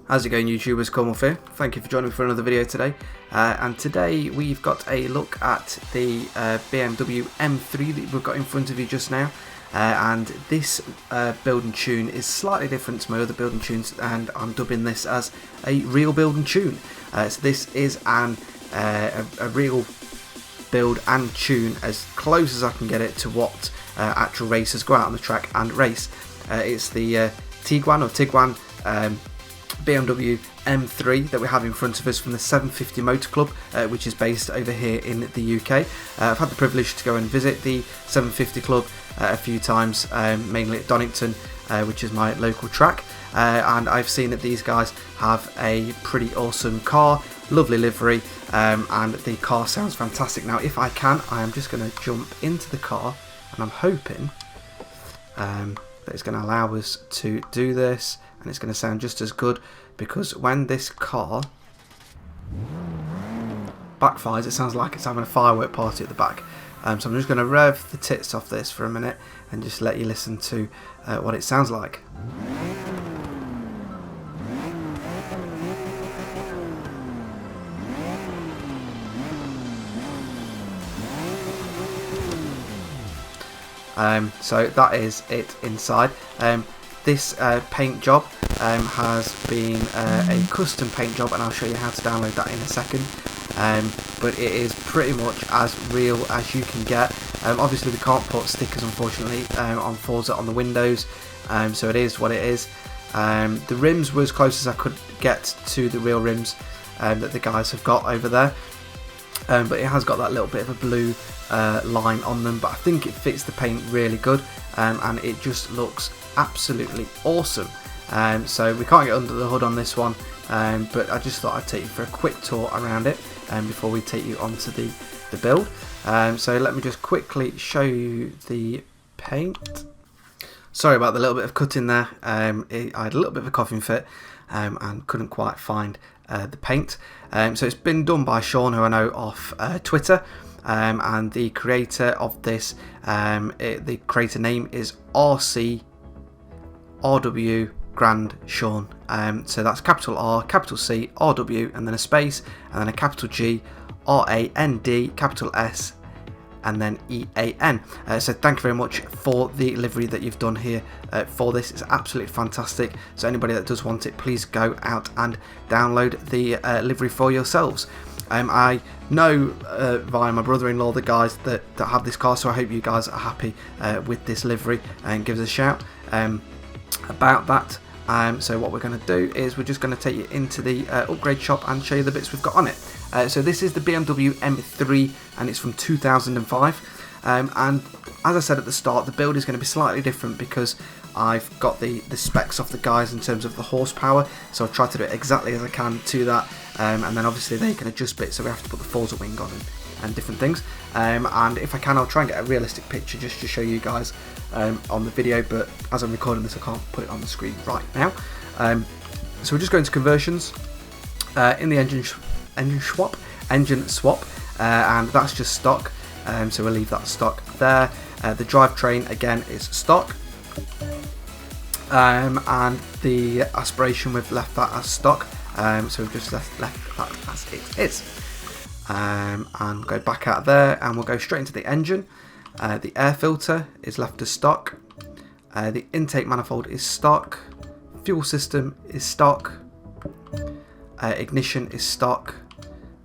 How's it going, YouTubers? Cornwolf here. Thank you for joining me for another video today. And today we've got a look at the BMW M3 that we've got in front of you just now. And this build and tune is slightly different to my other build and tunes, and I'm dubbing this as a real build and tune. So this is a real build and tune as close as I can get it to what actual racers go out on the track and race. It's the Tiguan BMW M3 that we have in front of us from the 750 Motor Club, which is based over here in the UK. I've had the privilege to go and visit the 750 Club a few times, mainly at Donington, which is my local track, and I've seen that these guys have a pretty awesome car, lovely livery, and the car sounds fantastic. Now if I can, I am just going to jump into the car, and I'm hoping that it's going to allow us to do this, and it's going to sound just as good, because when this car backfires, it sounds like it's having a firework party at the back. So I'm just going to rev the tits off this for a minute and just let you listen to what it sounds like. So that is it inside. This paint job has been a custom paint job, and I'll show you how to download that in a second. But it is pretty much as real as you can get. Obviously we can't put stickers, unfortunately, on Forza on the windows, so it is what it is. The rims were as close as I could get to the real rims that the guys have got over there, but it has got that little bit of a blue line on them, but I think it fits the paint really good, and it just looks absolutely awesome. So we can't get under the hood on this one, but I just thought I'd take you for a quick tour around it before we take you onto the build. So let me just quickly show you the paint. Sorry about the little bit of cutting there. I had a little bit of a coughing fit and couldn't quite find the paint. So it's been done by Sean, who I know off Twitter, and the creator of this, the creator name is RW Grand Sean. So that's capital R, capital C, RW, and then a space, and then a capital G, RAND, capital S, and then EAN. So thank you very much for the livery that you've done here for this. It's absolutely fantastic. So anybody that does want it, please go out and download the livery for yourselves. I know via my brother-in-law the guys that have this car, so I hope you guys are happy with this livery, and give us a shout about that. So what we're going to do is we're just going to take you into the upgrade shop and show you the bits we've got on it. So this is the BMW M3, and it's from 2005, and as I said at the start, the build is going to be slightly different because I've got the specs off the guys in terms of the horsepower, so I've tried to do it exactly as I can to that, and then obviously they can adjust bits, so we have to put the Forza wing on and different things, and if I can, I'll try and get a realistic picture just to show you guys on the video, but as I'm recording this I can't put it on the screen right now. So we're just going to conversions in the engine swap, and that's just stock, so we'll leave that stock there. The drivetrain again is stock, and the aspiration, we've left that as stock, so we've just left that as it is. And go back out there, and we'll go straight into the engine. The air filter is left as stock, the intake manifold is stock, fuel system is stock, ignition is stock,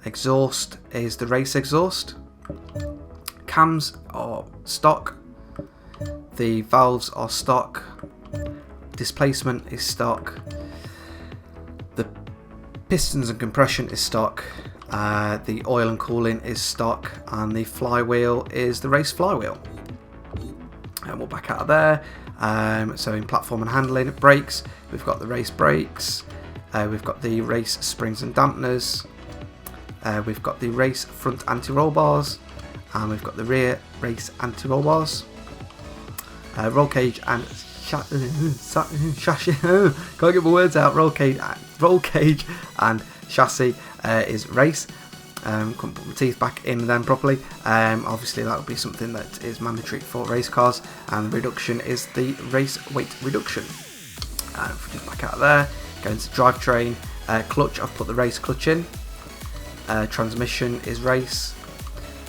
exhaust is the race exhaust, cams are stock, the valves are stock, displacement is stock, the pistons and compression is stock, the oil and cooling is stock, and the flywheel is the race flywheel. And we'll back out of there. So in platform and handling, brakes, we've got the race brakes, we've got the race springs and dampeners, we've got the race front anti-roll bars, and we've got the rear race anti-roll bars. Roll cage and chassis, can't get my words out. Roll cage and chassis is race. Couldn't put my teeth back in them properly. Obviously that would be something that is mandatory for race cars, and the reduction is the race weight reduction. Just back out of there, Go into drivetrain, clutch, I've put the race clutch in. Transmission is race.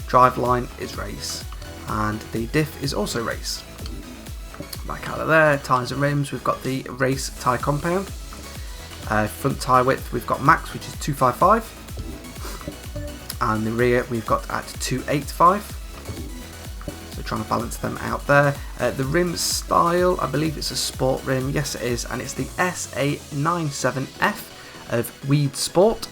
Driveline is race. And the diff is also race. Back out of there, tyres and rims, we've got the race tyre compound. Front tyre width, we've got max, which is 255. And the rear, we've got at 285. So trying to balance them out there. The rim style, I believe it's a sport rim. Yes, it is. And it's the SA97F of Weed Sport.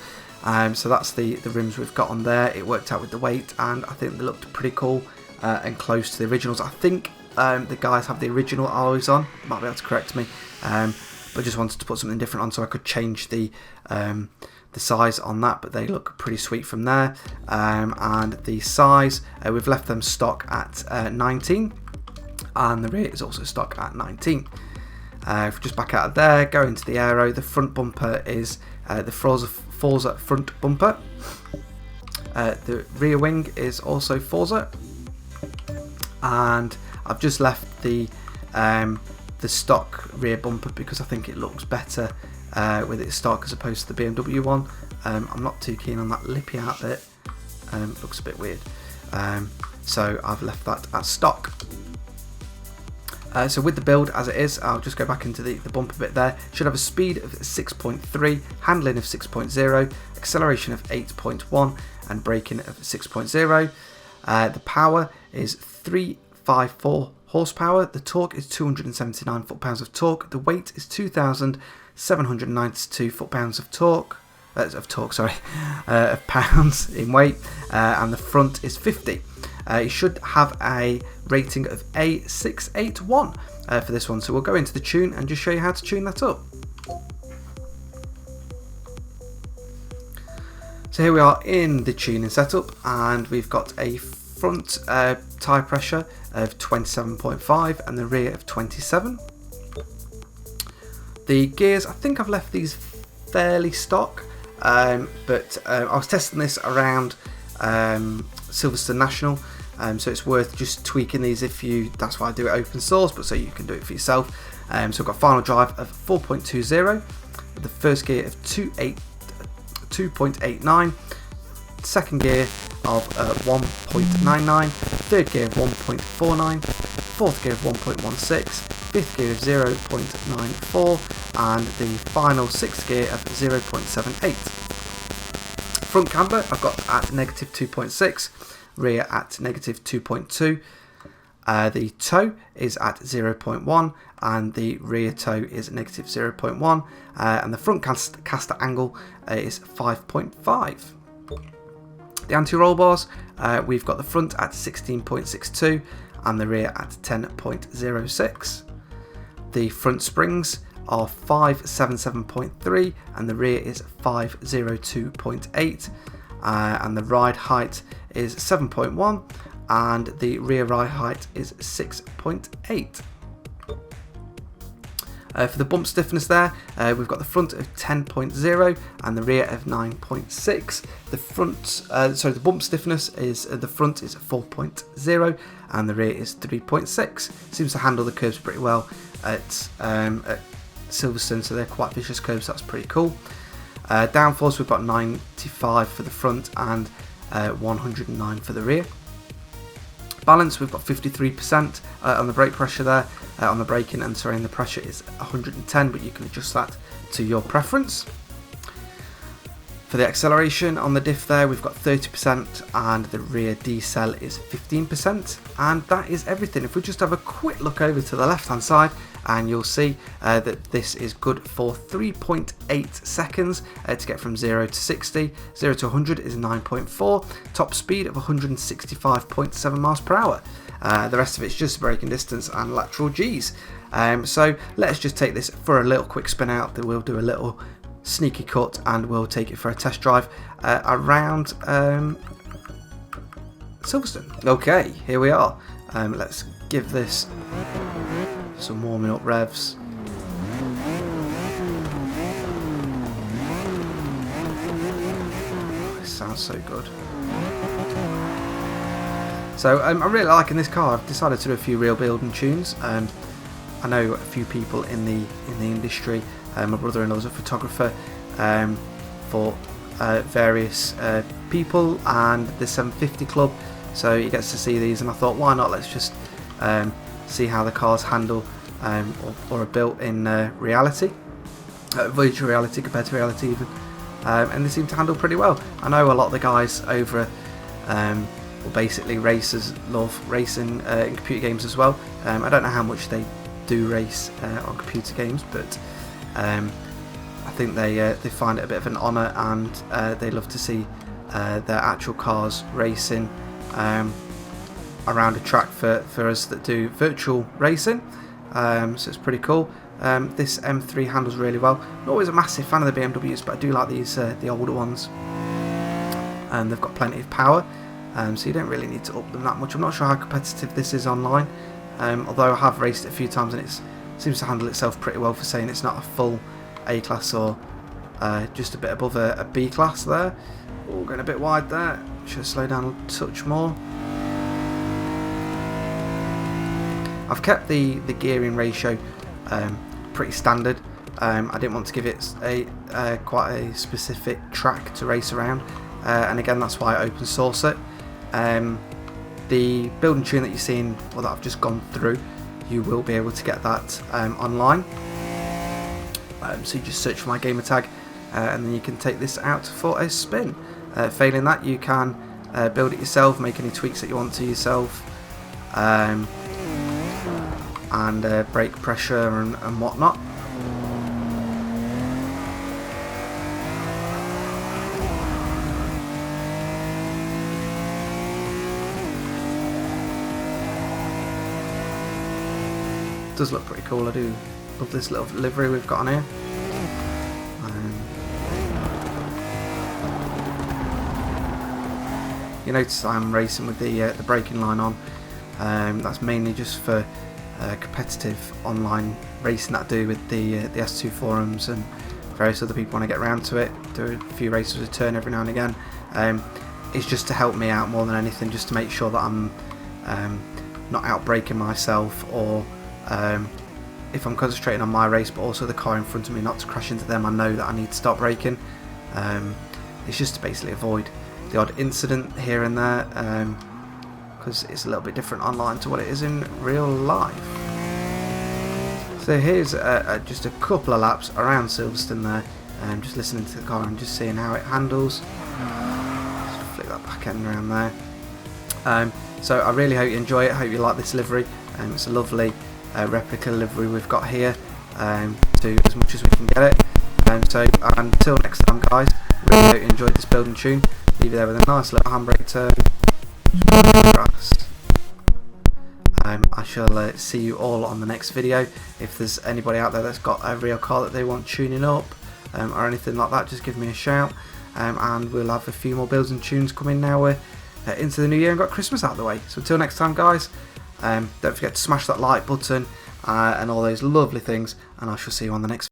So that's the rims we've got on there. It worked out with the weight, and I think they looked pretty cool and close to the originals. I think the guys have the original alloys on. Might be able to correct me. But just wanted to put something different on so I could change the size on that, but they look pretty sweet from there. And the size, we've left them stock at 19, and the rear is also stock at 19. Just back out of there, go into the aero. The front bumper is the Forza front bumper. The rear wing is also Forza, and I've just left the stock rear bumper because I think it looks better with its stock as opposed to the BMW one. I'm not too keen on that lippy out bit. Looks a bit weird. So I've left that at stock. So with the build as it is, I'll just go back into the bumper bit there. Should have a speed of 6.3, handling of 6.0, acceleration of 8.1, and braking of 6.0. The power is 354 horsepower. The torque is 279 foot-pounds of torque. The weight is 2,792 foot-pounds of torque. Of pounds in weight, and the front is 50. It should have a rating of A681 for this one, so we'll go into the tune and just show you how to tune that up. So here we are in the tuning setup, and we've got a front tyre pressure of 27.5 and the rear of 27. The gears, I think I've left these fairly stock. But I was testing this around Silverstone National, so it's worth just tweaking these that's why I do it open source, but so you can do it for yourself. So I've got final drive of 4.20, the first gear of 2.89, second gear of 1.99, third gear of 1.49, fourth gear of 1.16, fifth gear of 0.94, and the final sixth gear of 0.78. Front camber I've got at negative 2.6, rear at negative 2.2. The toe is at 0.1 and the rear toe is negative 0.1, and the front caster angle is 5.5. The anti-roll bars, we've got the front at 16.62 and the rear at 10.06. The front springs are 577.3 and the rear is 502.8, and the ride height is 7.1 and the rear ride height is 6.8. For the bump stiffness there, we've got the front of 10.0 and the rear of 9.6. The bump stiffness is the front is 4.0 and the rear is 3.6. Seems to handle the curves pretty well at Silverstone, so they're quite vicious curves. That's pretty cool. Downforce, we've got 95 for the front and 109 for the rear. Balance, we've got 53% on the brake pressure there, on the braking, and sorry, and the pressure is 110, but you can adjust that to your preference. For the acceleration on the diff there, we've got 30% and the rear decel is 15%, and that is everything. If we just have a quick look over to the left hand side, and you'll see that this is good for 3.8 seconds to get from 0 to 60. 0 to 100 is 9.4, top speed of 165.7 miles per hour. The rest of it's just braking distance and lateral G's. So let's just take this for a little quick spin out. Then we'll do a little sneaky cut and we'll take it for a test drive around Silverstone. Okay, here we are. Let's give this some warming up revs. Oh, this sounds so good. So I'm really liking this car. I've decided to do a few real building tunes. I know a few people in the industry My brother-in-law is a photographer for various people and the 750 Club, so he gets to see these, and I thought, why not, let's just see how the cars handle or are built in reality, virtual reality compared to reality even, and they seem to handle pretty well. I know a lot of the guys over well, basically racers love racing in computer games as well. I don't know how much they do race on computer games, but I think they find it a bit of an honour, and they love to see their actual cars racing around a track for us that do virtual racing. So it's pretty cool. This M3 handles really well. I'm not always a massive fan of the BMWs, but I do like these the older ones, and they've got plenty of power, so you don't really need to up them that much. I'm not sure how competitive this is online, although I have raced it a few times and it seems to handle itself pretty well for saying it's not a full A class or just a bit above a B class there. Oh, going a bit wide there. Should slow down a touch more. I've kept the gearing ratio pretty standard. I didn't want to give it quite a specific track to race around, and again that's why I open source it. The build and tune that you're seeing, or that I've just gone through, you will be able to get that online. So you just search for my gamer tag, and then you can take this out for a spin. Failing that, you can build it yourself, make any tweaks that you want to yourself, and brake pressure and whatnot. Does look pretty cool. I do love this little livery we've got on here. You notice I'm racing with the braking line on. That's mainly just for competitive online racing that I do with the S2 forums and various other people when I get around to it. Do a few races a turn every now and again. It's just to help me out more than anything, just to make sure that I'm not out braking myself, or if I'm concentrating on my race but also the car in front of me, not to crash into them. I know that I need to stop braking. It's just to basically avoid the odd incident here and there, because it's a little bit different online to what it is in real life. So here's just a couple of laps around Silverstone there, just listening to the car and just seeing how it handles. Just flick that back end around there. So I really hope you enjoy it. I hope you like this livery. It's a lovely replica livery we've got here, to as much as we can get it. So until next time guys, really hope you enjoyed this build and tune. Leave you there with a nice little handbrake turn. I shall see you all on the next video. If there's anybody out there that's got a real car that they want tuning up, or anything like that, just give me a shout, and we'll have a few more builds and tunes coming now we're into the new year and got Christmas out of the way. So until next time guys, don't forget to smash that like button and all those lovely things, and I shall see you on the next